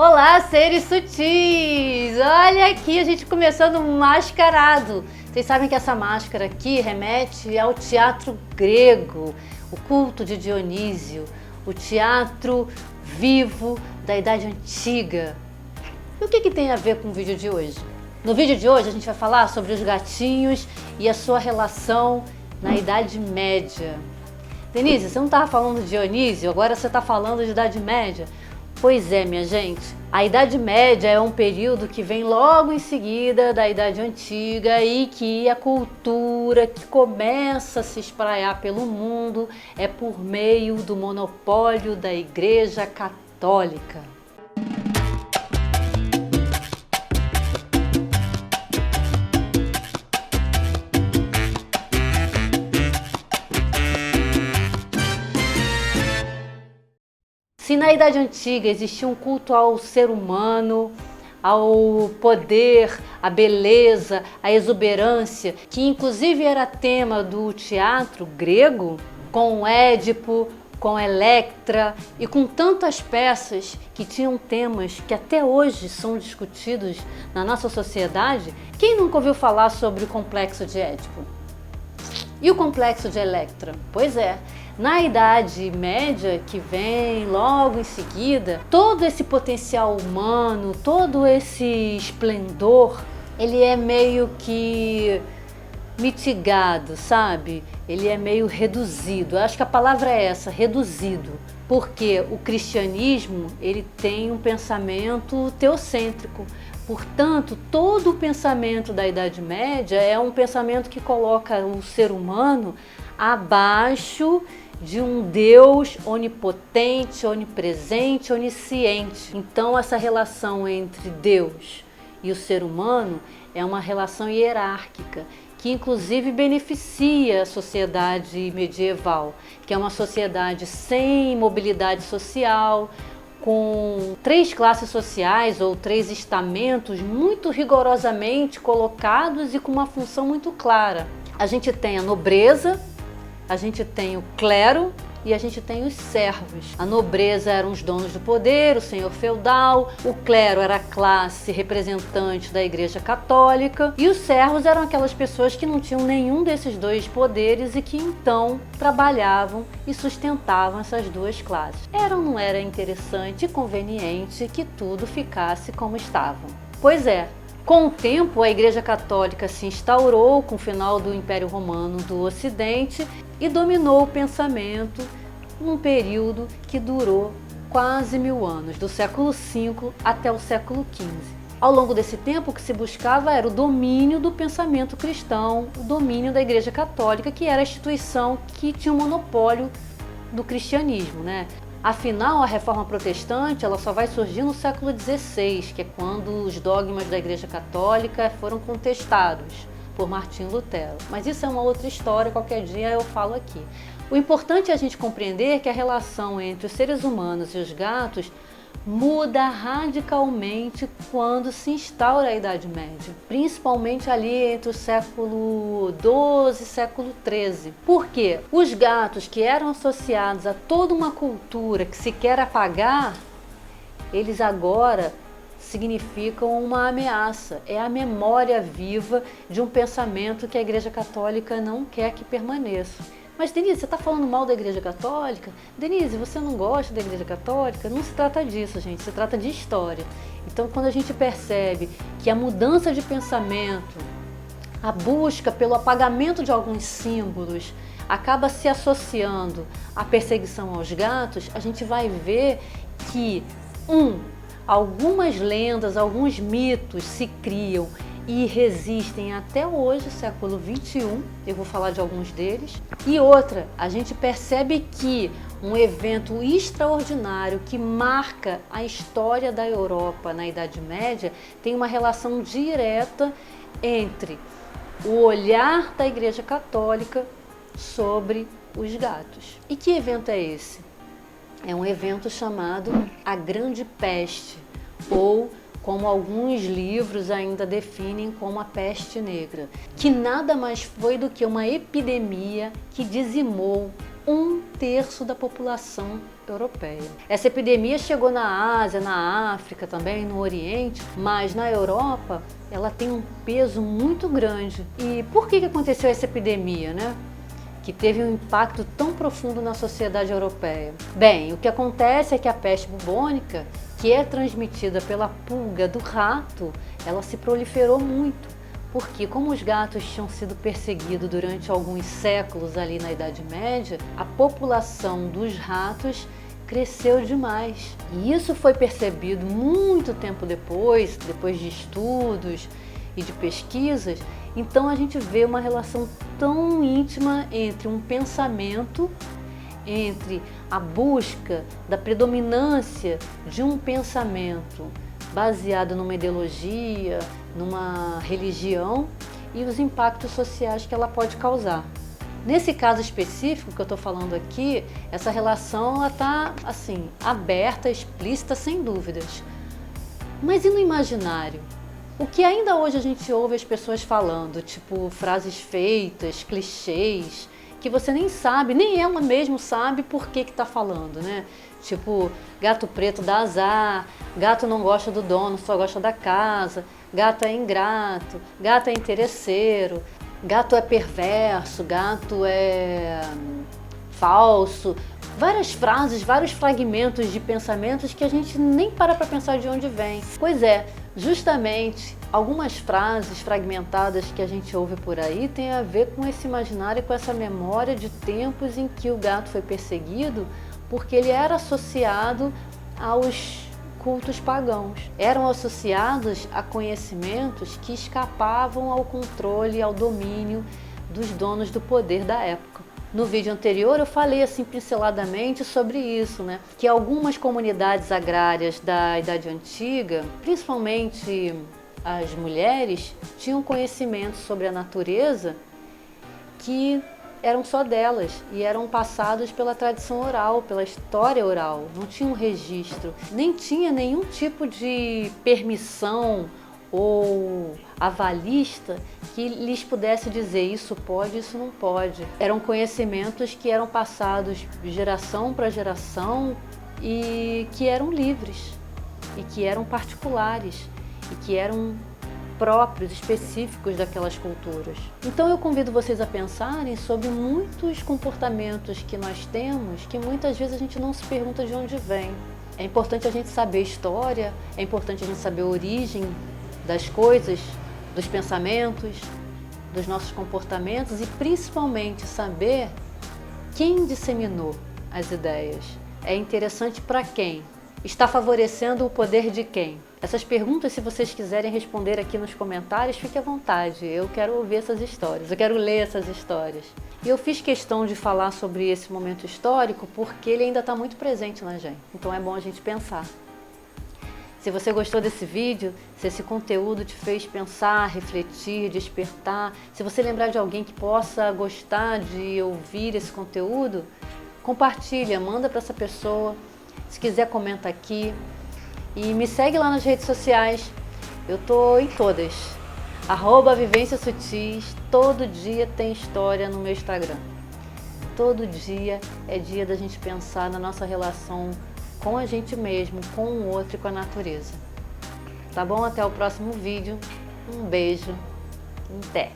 Olá, seres sutis! Olha aqui, a gente começando mascarado. Vocês sabem que essa máscara aqui remete ao teatro grego, o culto de Dionísio, o teatro vivo da Idade Antiga. E o que tem a ver com o vídeo de hoje? No vídeo de hoje a gente vai falar sobre os gatinhos e a sua relação na Idade Média. Denise, você não estava falando de Dionísio, agora você está falando de Idade Média? Pois é, minha gente, a Idade Média é um período que vem logo em seguida da Idade Antiga e que a cultura que começa a se espraiar pelo mundo é por meio do monopólio da Igreja Católica. Se na Idade Antiga existia um culto ao ser humano, ao poder, à beleza, à exuberância, que inclusive era tema do teatro grego, com Édipo, com Electra e com tantas peças que tinham temas que até hoje são discutidos na nossa sociedade, quem nunca ouviu falar sobre o complexo de Édipo? E o complexo de Electra? Pois é, na Idade Média, que vem logo em seguida, todo esse potencial humano, todo esse esplendor, ele é meio que mitigado, sabe? Ele é meio reduzido. Eu acho que a palavra é essa, reduzido. Porque o cristianismo, ele tem um pensamento teocêntrico. Portanto, todo o pensamento da Idade Média é um pensamento que coloca o ser humano abaixo de um Deus onipotente, onipresente, onisciente. Então, essa relação entre Deus e o ser humano é uma relação hierárquica, que inclusive beneficia a sociedade medieval, que é uma sociedade sem mobilidade social, com 3 classes sociais ou 3 estamentos muito rigorosamente colocados e com uma função muito clara. A gente tem a nobreza, a gente tem o clero e a gente tem os servos. A nobreza eram os donos do poder, o senhor feudal, o clero era a classe representante da Igreja Católica e os servos eram aquelas pessoas que não tinham nenhum desses 2 poderes e que então trabalhavam e sustentavam essas 2 classes. Era ou não era interessante e conveniente que tudo ficasse como estava? Pois é. Com o tempo, a Igreja Católica se instaurou com o final do Império Romano do Ocidente e dominou o pensamento num período que durou quase 1000 anos, do século V até o século XV. Ao longo desse tempo, o que se buscava era o domínio do pensamento cristão, o domínio da Igreja Católica, que era a instituição que tinha o monopólio do cristianismo, né? Afinal, a reforma protestante ela só vai surgir no século XVI, que é quando os dogmas da Igreja Católica foram contestados por Martinho Lutero. Mas isso é uma outra história, qualquer dia eu falo aqui. O importante é a gente compreender que a relação entre os seres humanos e os gatos muda radicalmente quando se instaura a Idade Média, principalmente ali entre o século XII e século XIII. Por quê? Os gatos que eram associados a toda uma cultura que se quer apagar, eles agora significam uma ameaça. É a memória viva de um pensamento que a Igreja Católica não quer que permaneça. Mas, Denise, você está falando mal da Igreja Católica? Denise, você não gosta da Igreja Católica? Não se trata disso, gente. Se trata de história. Então, quando a gente percebe que a mudança de pensamento, a busca pelo apagamento de alguns símbolos, acaba se associando à perseguição aos gatos, a gente vai ver que, algumas lendas, alguns mitos se criam e resistem até hoje, século XXI, eu vou falar de alguns deles. E outra, a gente percebe que um evento extraordinário que marca a história da Europa na Idade Média tem uma relação direta entre o olhar da Igreja Católica sobre os gatos. E que evento é esse? É um evento chamado a Grande Peste, ou como alguns livros ainda definem como a peste negra, que nada mais foi do que uma epidemia que dizimou 1/3 da população europeia. Essa epidemia chegou na Ásia, na África também, no Oriente, mas na Europa ela tem um peso muito grande. E por que aconteceu essa epidemia, né? Que teve um impacto tão profundo na sociedade europeia? Bem, o que acontece é que a peste bubônica, que é transmitida pela pulga do rato, ela se proliferou muito. Porque como os gatos tinham sido perseguidos durante alguns séculos ali na Idade Média, a população dos ratos cresceu demais. E isso foi percebido muito tempo depois de estudos e de pesquisas. Então a gente vê uma relação tão íntima entre um pensamento, entre a busca da predominância de um pensamento baseado numa ideologia, numa religião e os impactos sociais que ela pode causar. Nesse caso específico que eu estou falando aqui, essa relação está assim, aberta, explícita, sem dúvidas. Mas e no imaginário? O que ainda hoje a gente ouve as pessoas falando, tipo frases feitas, clichês, que você nem sabe, nem ela mesma sabe por que está falando, né? Tipo, gato preto dá azar, gato não gosta do dono, só gosta da casa, gato é ingrato, gato é interesseiro, gato é perverso, gato é falso. Várias frases, vários fragmentos de pensamentos que a gente nem para pensar de onde vem. Pois é, justamente algumas frases fragmentadas que a gente ouve por aí tem a ver com esse imaginário e com essa memória de tempos em que o gato foi perseguido porque ele era associado aos cultos pagãos. Eram associados a conhecimentos que escapavam ao controle, ao domínio dos donos do poder da época. No vídeo anterior eu falei assim pinceladamente sobre isso, né? Que algumas comunidades agrárias da Idade Antiga, principalmente as mulheres, tinham conhecimento sobre a natureza que eram só delas e eram passados pela tradição oral, pela história oral. Não tinha um registro, nem tinha nenhum tipo de permissão ou avalista que lhes pudesse dizer isso pode, isso não pode. Eram conhecimentos que eram passados de geração para geração e que eram livres, e que eram particulares, e que eram próprios, específicos daquelas culturas. Então eu convido vocês a pensarem sobre muitos comportamentos que nós temos que muitas vezes a gente não se pergunta de onde vem. É importante a gente saber história, é importante a gente saber a origem das coisas, dos pensamentos, dos nossos comportamentos e principalmente saber quem disseminou as ideias. É interessante para quem? Está favorecendo o poder de quem? Essas perguntas, se vocês quiserem responder aqui nos comentários, fique à vontade. Eu quero ouvir essas histórias, eu quero ler essas histórias. E eu fiz questão de falar sobre esse momento histórico porque ele ainda está muito presente na gente. Então é bom a gente pensar. Se você gostou desse vídeo, se esse conteúdo te fez pensar, refletir, despertar, se você lembrar de alguém que possa gostar de ouvir esse conteúdo, compartilha, manda para essa pessoa. Se quiser, comenta aqui. E me segue lá nas redes sociais. Eu tô em todas. @Vivências Sutis. Todo dia tem história no meu Instagram. Todo dia é dia da gente pensar na nossa relação com a gente mesmo, com o outro e com a natureza. Tá bom? Até o próximo vídeo. Um beijo. Até!